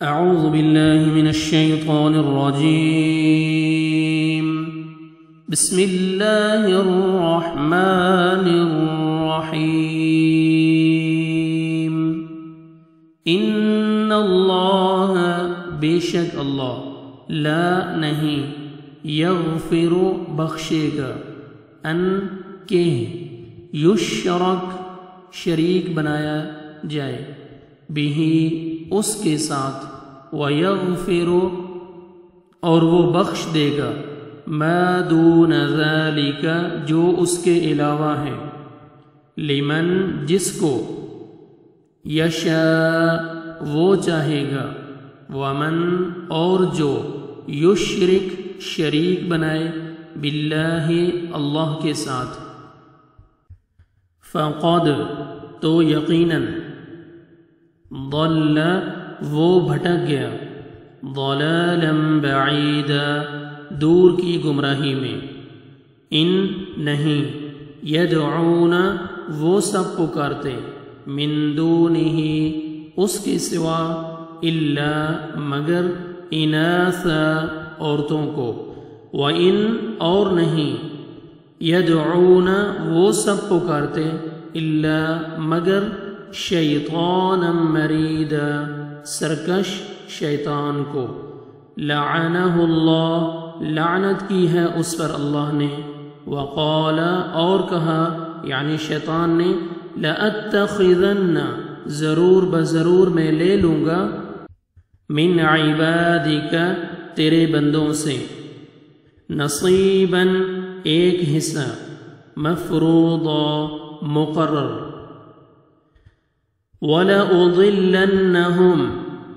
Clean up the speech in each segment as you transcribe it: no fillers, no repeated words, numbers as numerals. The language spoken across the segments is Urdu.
اعوذ باللہ من الشیطان الرجیم بسم اللہ الرحمن الرحیم ان اللہ بے شک اللہ لا نہیں یغفر بخشے گا ان کہ یشرک شریک بنایا جائے بھی اس کے ساتھ وَيَغْفِرُ اور وہ بخش دے گا مَا دُونَ ذَلِكَ جو اس کے علاوہ ہے لمن جس کو یشاء وہ چاہے گا ومن اور جو یشرک شریک بنائے باللہ اللہ کے ساتھ فقد تو یقیناً ضل وہ بھٹک گیا ضلالا بعیدا دور کی گمراہی میں ان نہیں یدعون وہ سب پکارتے من دونہ اس کے سوا الا مگر اناثا عورتوں کو وَإِن اور نہیں یدعون وہ سب پکارتے الا مگر شیطانا مریدا سرکش شیطان کو لعنہ اللہ لعنت کی ہے اس پر اللہ نے وقال اور کہا یعنی شیطان نے لأتخذن ضرور بضرور میں لے لوں گا من عبادک تیرے بندوں سے نصیبا ایک حصہ مفروضا مقرر وَلَأُضِلَّنَّهُمْ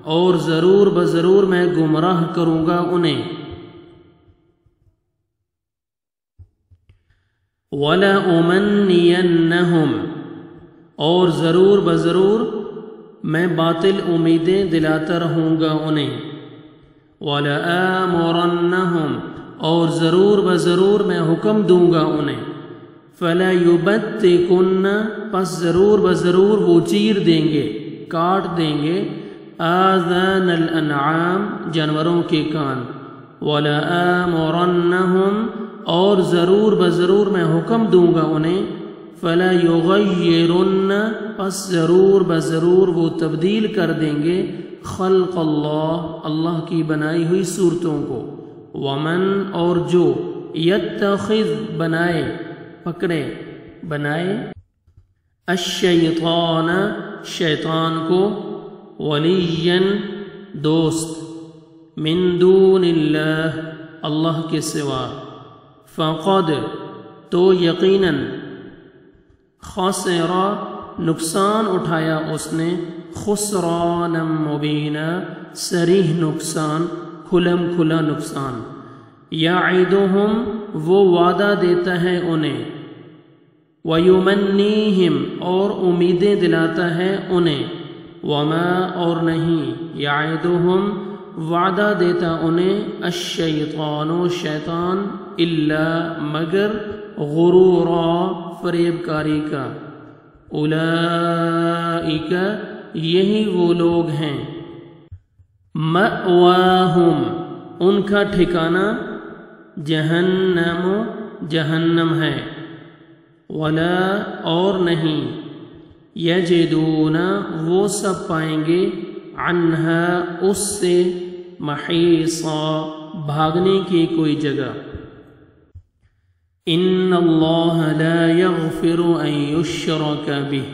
اور ضرور بضرور میں گمراہ کروں گا انہیں وَلَأُمَنِّيَنَّهُمْ اور ضرور بضرور میں باطل امیدیں دلاتا رہوں گا انہیں وَلَآمُرَنَّهُمْ اور ضرور بضرور میں حکم دوں گا انہیں فَلَا يُبَتِّكُنَّ پس ضرور بضرور وہ چیر دیں گے کاٹ دیں گے آذان الانعام جانوروں کے کان وَلَآمُرَنَّهُمْ اور ضرور بضرور میں حکم دوں گا انہیں فَلَا يُغَيِّرُنَّ پس ضرور بضرور وہ تبدیل کر دیں گے خلق اللہ کی بنائی ہوئی صورتوں کو ومن اور جو یتخذ بنائے پکڑے بنائے الشیطان شیطان کو ولیًا دوست من دون اللہ اللہ کے سوا فقد تو یقیناً خسر نقصان اٹھایا اس نے خسرانا مبینا صریح نقصان کھلم کھلا نقصان یعدہم وہ وعدہ دیتا ہے انہیں وَيُمَنِّيهِمْ اور امیدیں دلاتا ہے انہیں وَمَا اور نہیں یعدہم وعدہ دیتا انہیں الشیطان شیطان الا مگر غرورا فریب کاری کا اولئک یہی وہ لوگ ہیں مأواہم ان کا ٹھکانہ جہنم ہے ولا اور نہیں یجدون وہ سب پائیں گے عنہا اس سے محیصا بھاگنے کی کوئی جگہ ان اللہ لا یغفر ان یشرک بہ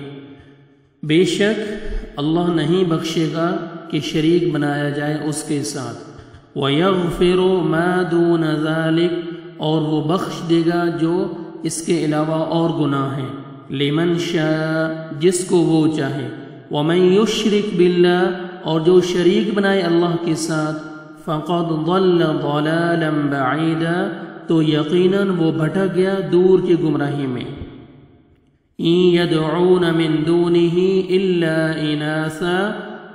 بے شک اللہ نہیں بخشے گا کہ شریک بنایا جائے اس کے ساتھ وَيَغْفِرُ مَا دُونَ ذَلِكَ اور وہ بخش دے گا جو اس کے علاوہ اور گناہ ہیں لمن شاء جس کو وہ چاہے وَمَن يُشْرِكْ بِاللَّهِ اور جو شریک بنائے اللہ کے ساتھ فَقَدْ ضَلَّ ضَلَالًا بَعِيدًا تو یقیناً وہ بھٹک گیا دور کی گمراہی میں إِن يَدْعُونَ مِن دُونِهِ إِلَّا إِنَاثًا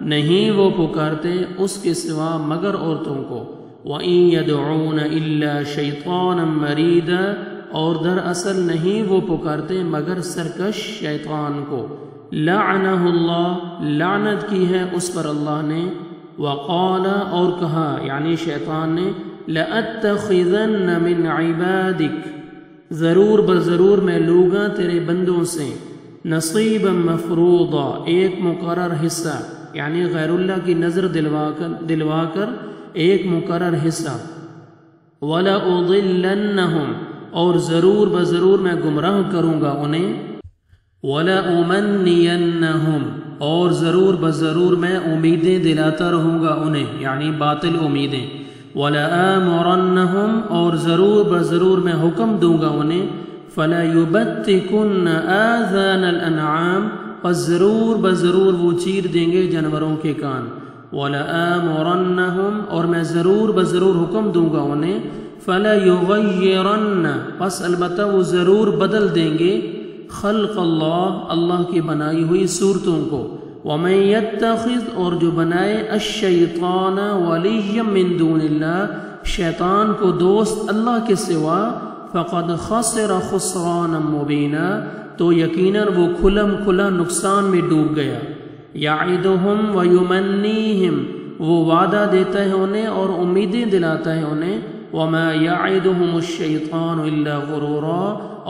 نہیں وہ پکارتے اس کے سوا مگر عورتوں کو وَإِن يَدْعُونَ إِلَّا شَيْطَانًا مَرِيدًا اور دراصل نہیں وہ پکارتے مگر سرکش شیطان کو لعنہ اللہ لعنت کی ہے اس پر اللہ نے وقال اور کہا یعنی شیطان نے لأتخذن من عبادک ضرور بضرور میں لوں گا تیرے بندوں سے نصیبا مفروضا ایک مقرر حصہ یعنی غیر اللہ کی نظر دلوا کر ایک مقرر حصہ وَلَأُضِلَّنَّهُمْ اور ضرور بضرور میں گمراہ کروں گا انہیں وَلَأُمَنِّيَنَّهُمْ اور ضرور بضرور میں امیدیں دلاتا رہوں گا انہیں یعنی باطل امیدیں وَلَآمُرَنَّهُمْ اور ضرور بضرور میں حکم دوں گا انہیں فَلَيُبَتِّكُنَّ آذَانَ الْأَنْعَامِ پس ضرور بضرور وہ چیر دیں گے جانوروں کے کان وَلَآمُرَنَّهُمْ اور میں ضرور بضرور حکم دوں گا انہیں فَلَيُغَيِّرَنَّ پس البتہ وہ ضرور بدل دیں گے خلق اللہ کی بنائی ہوئی صورتوں کو وَمَن يَتَّخِذْ اور جو بنائے الشَّيْطَانَ وَلِيًّا مِّن دُونِ اللَّهِ شیطان کو دوست اللہ کے سوا فَقَدْ خَسِرَ خُسْرَانًا مُبِينًا تو یقیناً وہ کھلا نقصان میں ڈوب گیا یعدہم ویمنیہم وہ وعدہ دیتا ہے انہیں اور امیدیں دلاتا ہے انہیں وما یعدہم الشیطان الا غرورا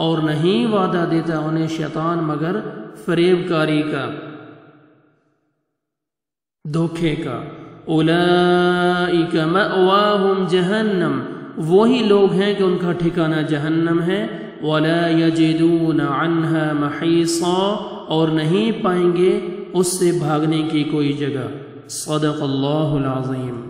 اور نہیں وعدہ دیتا انہیں شیطان مگر فریب کاری کا دھوکے کا اولئک مأواہم جہنم وہی لوگ ہیں کہ ان کا ٹھکانہ جہنم ہے ولا یجدون عنہا محیصا اور نہیں پائیں گے اس سے بھاگنے کی کوئی جگہ صدق اللہ العظیم